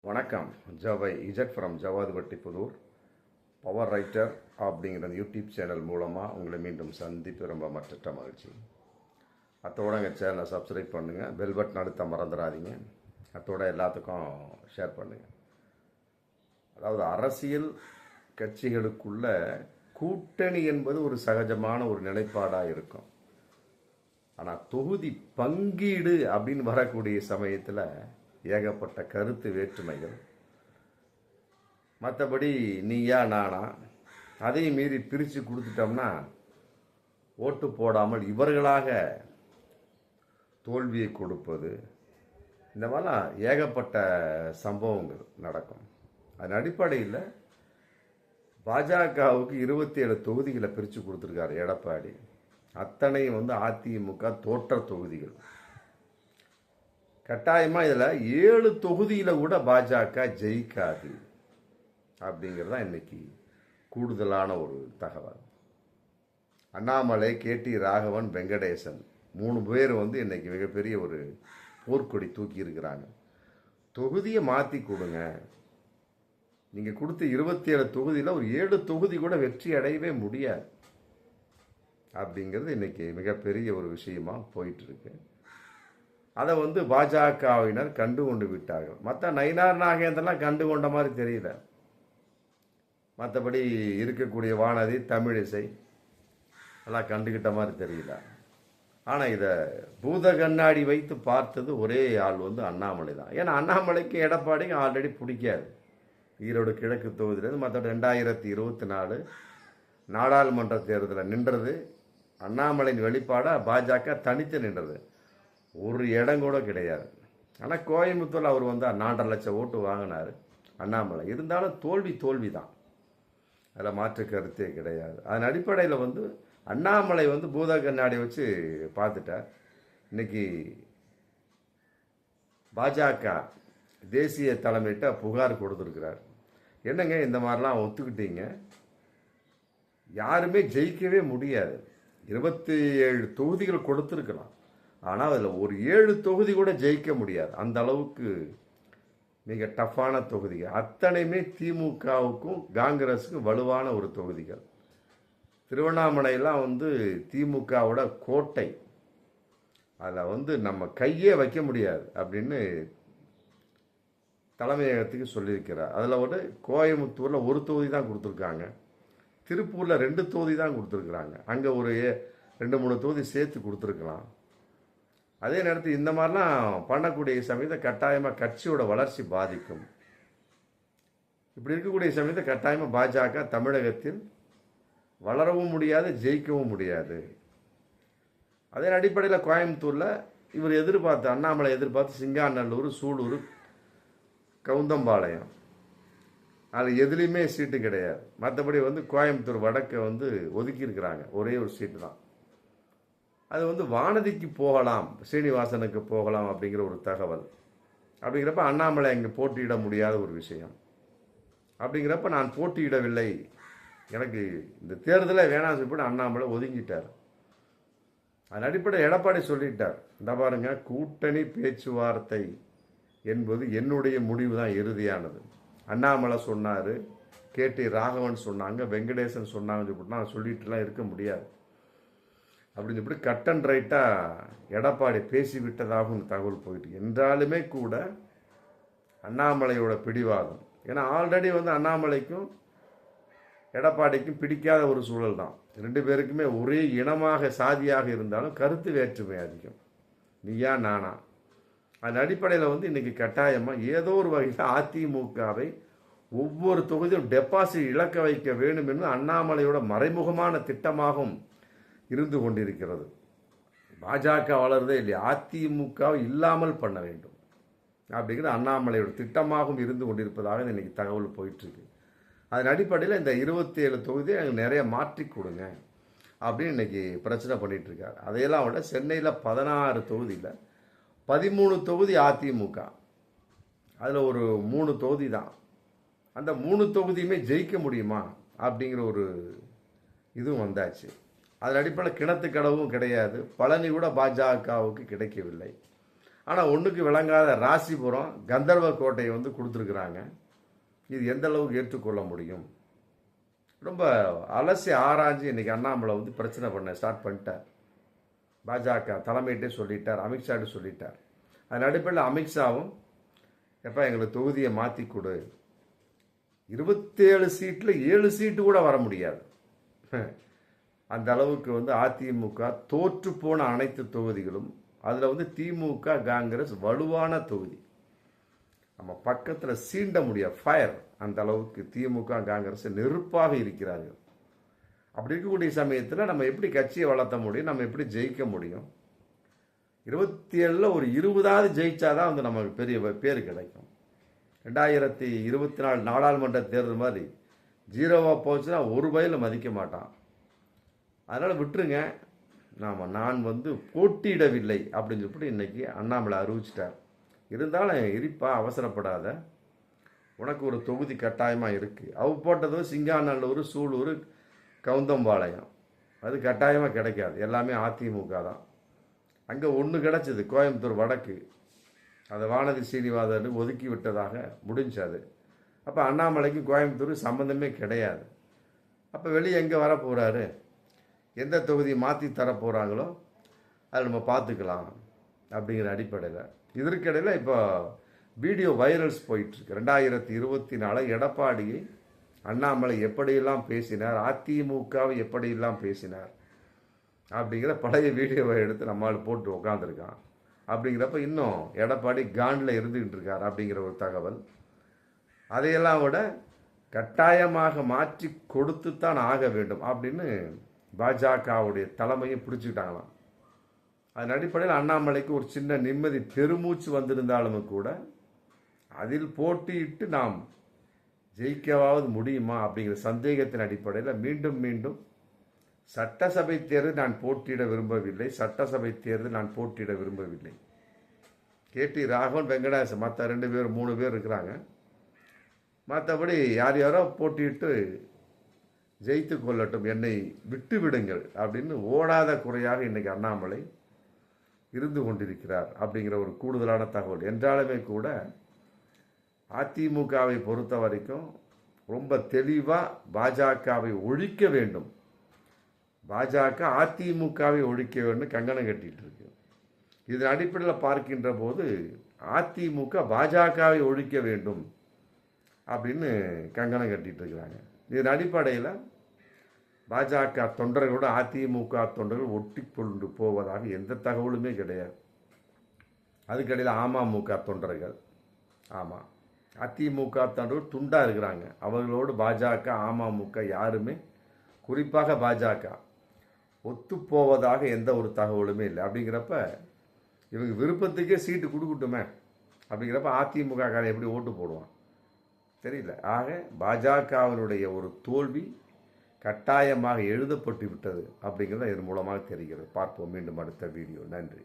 வணக்கம். ஜவை இஜட் from Javadhupatti Pudur. Power writer அப்படிங்கிற யூடியூப் சேனல் மூலமாக உங்களை மீண்டும் சந்திப்பு ரொம்ப மற்ற மகிழ்ச்சி. அத்தோடு எங்கள் சேனலை சப்ஸ்கிரைப் பண்ணுங்கள், பெல் பட்டன் அழுத்த மறந்துடாதீங்க. அத்தோட எல்லாத்துக்கும் ஷேர் பண்ணுங்கள். அதாவது அரசியல் கட்சிகளுக்குள்ள கூட்டணி என்பது ஒரு சகஜமான ஒரு நிலைப்பாடாக இருக்கும். ஆனால் தொகுதி பங்கீடு அப்படின்னு வரக்கூடிய சமயத்தில் ஏகப்பட்ட கருத்து வேற்றுமைகள். மற்றபடி நீயா நானா அதையும் மீறி பிரித்து கொடுத்துட்டோம்னா ஓட்டு போடாமல் இவர்களாக தோல்வியை கொடுப்பது, இந்த மாதிரிலாம் ஏகப்பட்ட சம்பவங்கள் நடக்கும். அதன் அடிப்படையில் பாஜகவுக்கு 27 தொகுதிகளை பிரித்து கொடுத்துருக்காரு எடப்பாடி. அத்தனையும் அதிமுக தோற்ற தொகுதிகள். கட்டாயமாக இதில் 7 தொகுதியில் கூட பாஜக ஜெயிக்காது அப்படிங்கிறதான் இன்னைக்கு கூடுதலான ஒரு தகவல். அண்ணாமலை, கேடி ராகவன், வெங்கடேசன் 3 பேர் இன்னைக்கு மிகப்பெரிய ஒரு போர்க்கொடி தூக்கி இருக்கிறாங்க. தொகுதியை மாற்றி கொடுங்க. நீங்கள் கொடுத்த 27 தொகுதியில் ஒரு 7 தொகுதி கூட வெற்றி அடையவே முடியாது அப்படிங்கிறது இன்னைக்கு மிகப்பெரிய ஒரு விஷயமா போயிட்டு இருக்கு. அதை பாஜகவினர் கண்டு கொண்டு விட்டார்கள். மற்ற நயினார் நாகேந்திரலாம் கண்டு கொண்ட மாதிரி தெரியல. மற்றபடி இருக்கக்கூடிய வானதி, தமிழிசை எல்லாம் கண்டுகிட்ட மாதிரி தெரியல. ஆனால் இதை பூத கண்ணாடி வைத்து பார்த்தது ஒரே ஆள் அண்ணாமலை தான். ஏன்னா அண்ணாமலைக்கு எடப்பாடிக்கு ஆல்ரெடி பிடிக்காது. ஈரோடு கிழக்கு தொகுதியிலேருந்து மற்ற 2024 நாடாளுமன்ற தேர்தலில் நின்றது அண்ணாமலையின் வெளிப்பாடாக பாஜக தனித்து நின்றது. ஒரு இடம் கூட கிடையாது. ஆனால் கோயம்புத்தூர் அவர் 4.5 லட்சம் ஓட்டு வாங்கினார் அண்ணாமலை. இருந்தாலும் தோல்வி தான், அதில் மாற்று கருத்தே கிடையாது. அதன் அடிப்படையில் அண்ணாமலை பூத கண்ணாடி வச்சு பார்த்துட்டார். இன்னைக்கு பாஜக தேசிய தலைமையிட்ட புகார் கொடுத்துருக்கிறார். என்னங்க இந்த மாதிரிலாம் ஒத்துக்கிட்டீங்க, யாருமே ஜெயிக்கவே முடியாது. 27 தொகுதிகள் கொடுத்துருக்கலாம், ஆனால் அதில் ஒரு 7 தொகுதி கூட ஜெயிக்க முடியாது. அந்த அளவுக்கு மிக டஃப்பான தொகுதிகள். அத்தனையுமே திமுகவுக்கும் காங்கிரஸுக்கும் வலுவான ஒரு தொகுதிகள். திருவண்ணாமலையெல்லாம் திமுகவோட கோட்டை. அதில் நம்ம கையே வைக்க முடியாது அப்படின்னு தலைமையகத்துக்கு சொல்லியிருக்கிறார். அதில் கோயம்புத்தூரில் ஒரு தொகுதி தான் கொடுத்துருக்காங்க. திருப்பூரில் 2 தொகுதி தான் கொடுத்துருக்குறாங்க. அங்கே ஒரு 2-3 தொகுதி சேர்த்து கொடுத்துருக்கலாம். அதே நேரத்தில் இந்த மாதிரிலாம் பண்ணக்கூடிய சமயத்தை கட்டாயமாக கட்சியோட வளர்ச்சி பாதிக்கும். இப்படி இருக்கக்கூடிய சமயத்தை கட்டாயமாக பாஜக தமிழகத்தில் வளரவும் முடியாது, ஜெயிக்கவும் முடியாது. அதே அடிப்படையில் கோயம்புத்தூரில் இவர் எதிர்பார்த்து, அண்ணாமலை எதிர்பார்த்து சிங்காநல்லூர், சூலூர், கவுந்தம்பாளையம், அது எதுலேயுமே சீட்டு கிடையாது. மற்றபடி கோயம்புத்தூர் வடக்கை ஒதுக்கி இருக்கிறாங்க. ஒரே ஒரு சீட்டு தான். அது வானதிக்கு போகலாம், சீனிவாசனுக்கு போகலாம் அப்படிங்கிற ஒரு தகவல். அப்படிங்கிறப்ப அண்ணாமலை அங்கே போட்டியிட முடியாத ஒரு விஷயம். அப்படிங்கிறப்ப நான் போட்டியிடவில்லை, எனக்கு இந்த தேர்தலை வேணாம் சொல்லிட்டு அண்ணாமலை ஒதுங்கிட்டார். அதன் அடிப்படையில் எடப்பாடி சொல்லிட்டார், இந்த பாருங்க, கூட்டணி பேச்சுவார்த்தை என்பது என்னுடைய முடிவு தான் இறுதியானது. அண்ணாமலை சொன்னார், கேடி ராகவன் சொன்னாங்க, வெங்கடேசன் சொன்னாங்கன்னு சொல்லிட்டு நான் சொல்லிட்டுலாம் இருக்க முடியாது அப்படின்னு சொல்லிட்டு கட் அண்ட் ரைட்டாக எடப்பாடி பேசிவிட்டதாகவும் தகவல் போயிட்டு. என்றாலுமே கூட அண்ணாமலையோட பிடிவாதம், ஏன்னா ஆல்ரெடி அண்ணாமலைக்கும் எடப்பாடிக்கும் பிடிக்காத ஒரு சூழல் தான். 2 பேருக்குமே ஒரே இனமாக, சாதியாக இருந்தாலும் கருத்து வேற்றுமை அதிகம், நீயா நானா. அதன் அடிப்படையில் இன்னைக்கு கட்டாயமாக ஏதோ ஒரு வகையில் அதிமுகவை ஒவ்வொரு தொகுதியும் டெபாசிட் இழக்க வைக்க வேண்டும் என்று அண்ணாமலையோட மறைமுகமான திட்டமாகவும் இருந்து கொண்டிருக்கிறது. பாஜக வளர்றதே இல்லையா, அதிமுகவை இல்லாமல் பண்ண வேண்டும் அப்படிங்கிற அண்ணாமலையோட திட்டமாகவும் இருந்து கொண்டிருப்பதாக இன்னைக்கு தகவல் போயிட்டுருக்கு. அதன் அடிப்படையில் இந்த 27 தொகுதியை நிறைய மாற்றி கொடுங்க அப்படின்னு இன்னைக்கு பிரச்சனை பண்ணிட்டு இருக்காரு. அதையெல்லாம் விட சென்னையில் 16 தொகுதியில் 13 தொகுதி அதிமுக, அதில் ஒரு 3 தொகுதி தான். அந்த 3 தொகுதியுமே ஜெயிக்க முடியுமா அப்படிங்கிற ஒரு இதுவும் வந்தாச்சு. அதன் அடிப்படையில் கிணத்து கடவும் கிடையாது. பழனி கூட பாஜகவுக்கு கிடைக்கவில்லை. ஆனால் ஒன்றுக்கு விளங்காத ராசிபுரம் கந்தர்வ கோட்டையை வந்து கொடுத்துருக்குறாங்க. இது எந்த அளவுக்கு ஏற்றுக்கொள்ள முடியும்? ரொம்ப அலசி ஆராய்ஞ்சு இன்னைக்கு அண்ணாமலை வந்து பிரச்சனை பண்ண ஸ்டார்ட் பண்ணிட்டார். பாஜக தலைமையிட்டே சொல்லிட்டார், அமித்ஷாட்டு சொல்லிட்டார். அதன் அடிப்படையில் அமித்ஷாவும் எப்போ எங்களுக்கு தொகுதியை மாற்றி கொடு, 27 சீட்டில் 7 சீட்டு கூட வர முடியாது. அந்த அளவுக்கு வந்து அதிமுக தோற்று போன அனைத்து தொகுதிகளும், அதில் வந்து திமுக காங்கிரஸ் வலுவான தொகுதி, நம்ம பக்கத்தில் சீண்ட முடியாது, ஃபயர். அந்த அளவுக்கு திமுக காங்கிரஸ் நெருப்பாக இருக்கிறார்கள். அப்படி இருக்கக்கூடிய சமயத்தில் நம்ம எப்படி கட்சியை வளர்த்த முடியும், நம்ம எப்படி ஜெயிக்க முடியும்? 27ல் ஒரு 20ஆவது ஜெயிச்சாதான் வந்து நமக்கு பெரிய பேர் கிடைக்கும். 2024 நாடாளுமன்ற தேர்தல் மாதிரி 0வா போச்சுன்னா ஒரு பயில மதிக்க மாட்டான். அதனால் விட்டுருங்க. நான் வந்து போட்டியிடவில்லை அப்படின்னு சொல்லிட்டு இன்னைக்கு அண்ணாமலை அறிவிச்சிட்டார். இருந்தாலும் இருப்பா, அவசரப்படாத, உனக்கு ஒரு தொகுதி கட்டாயமாக இருக்குது. போட்டதோ சிங்காநல்லூர், சூலூர், கவுந்தம்பாளையம், அது கட்டாயமாக கிடைக்காது. எல்லாமே அதிமுக தான். அங்கே ஒன்று கிடச்சிது, கோயம்புத்தூர் வடக்கு, அதை வானதி சீனிவாசனுக்கு ஒதுக்கி விட்டதாக முடிஞ்சது. அப்போ அண்ணாமலைக்கும் கோயம்புத்தூர் சம்மந்தமே கிடையாது. அப்போ வெளியே எங்கே வரப்போகிறாரு, எந்த தொகுதியை மாற்றி தரப்போகிறாங்களோ அதை நம்ம பார்த்துக்கலாம் அப்படிங்கிற அடிப்படையில். இதற்கிடையில் இப்போ வீடியோ வைரல்ஸ் போயிட்டுருக்கு. 2024 எடப்பாடியை அண்ணாமலை எப்படியெல்லாம் பேசினார், அதிமுகவை எப்படியெல்லாம் பேசினார் அப்படிங்கிற பழைய வீடியோவை எடுத்து நம்மளால் போட்டு உட்காந்துருக்கான். அப்படிங்கிறப்ப இன்னும் எடப்பாடி காண்டில் இருந்துக்கிட்டு இருக்கார் அப்படிங்கிற ஒரு தகவல். அதையெல்லாம் விட கட்டாயமாக மாற்றி கொடுத்து தான் ஆக வேண்டும் அப்படின்னு பாஜகவுடைய தலைமையை பிடிச்சிக்கிட்டாங்களாம். அதன் அடிப்படையில் அண்ணாமலைக்கு ஒரு சின்ன நிம்மதி பெருமூச்சு வந்திருந்தாலும் கூட அதில் போட்டியிட்டு நாம் ஜெயிக்கவாவது முடியுமா அப்படிங்கிற சந்தேகத்தின் அடிப்படையில் மீண்டும் மீண்டும் சட்டசபை தேர்தல் நான் போட்டியிட விரும்பவில்லை, சட்டசபை தேர்தல் நான் போட்டியிட விரும்பவில்லை. கேடி ராகவன், வெங்கடேசன், மற்ற 2 பேர் 3 பேர் இருக்கிறாங்க. மற்றபடி யார் யாரோ போட்டியிட்டு ஜெயித்து கொள்ளட்டும், என்னை விட்டு விடுங்கள் அப்படின்னு ஓடாத குறையாக இன்னைக்கு அண்ணாமலை இருந்து கொண்டிருக்கிறார் அப்படிங்கிற ஒரு கூடுதலான தகவல். என்றாலுமே கூட அதிமுகவை பொறுத்த வரைக்கும் ரொம்ப தெளிவாக பாஜகவை ஒழிக்க வேண்டும், பாஜக அதிமுகவை ஒழிக்க வேண்டும் கங்கணம் கட்டிட்டு இருக்கு. இதன் அடிப்படையில் பார்க்கின்ற போது அதிமுக பாஜகவை ஒழிக்க வேண்டும் அப்படின்னு கங்கணம் கட்டிட்டு இருக்கிறாங்க. இதன் அடிப்படையில் பாஜக தொண்டர்களோடு அதிமுக தொண்டர்கள் ஒட்டி கொண்டு போவதாக எந்த தகவலுமே கிடையாது. அதுக்கடையில் அமமுக தொண்டர்கள், ஆமாம், அதிமுக தொண்டர்கள் துண்டாக இருக்கிறாங்க. அவர்களோடு பாஜக அமமுக யாருமே, குறிப்பாக பாஜக ஒத்துப்போவதாக எந்த ஒரு தகவலுமே இல்லை. அப்படிங்கிறப்ப இவங்க விருப்பத்துக்கே சீட்டு கொடுக்கட்டுமே அப்படிங்கிறப்ப அதிமுக காரன் எப்படி ஓட்டு போடுவான் தெரியல. ஆக பாஜகவினுடைய ஒரு தோல்வி கட்டாயமாக எழுதப்பட்டு விட்டது அப்படிங்கிறது இதன் மூலமாக தெரிகிறது. பார்ப்போம் மீண்டும் அடுத்த வீடியோ. நன்றி.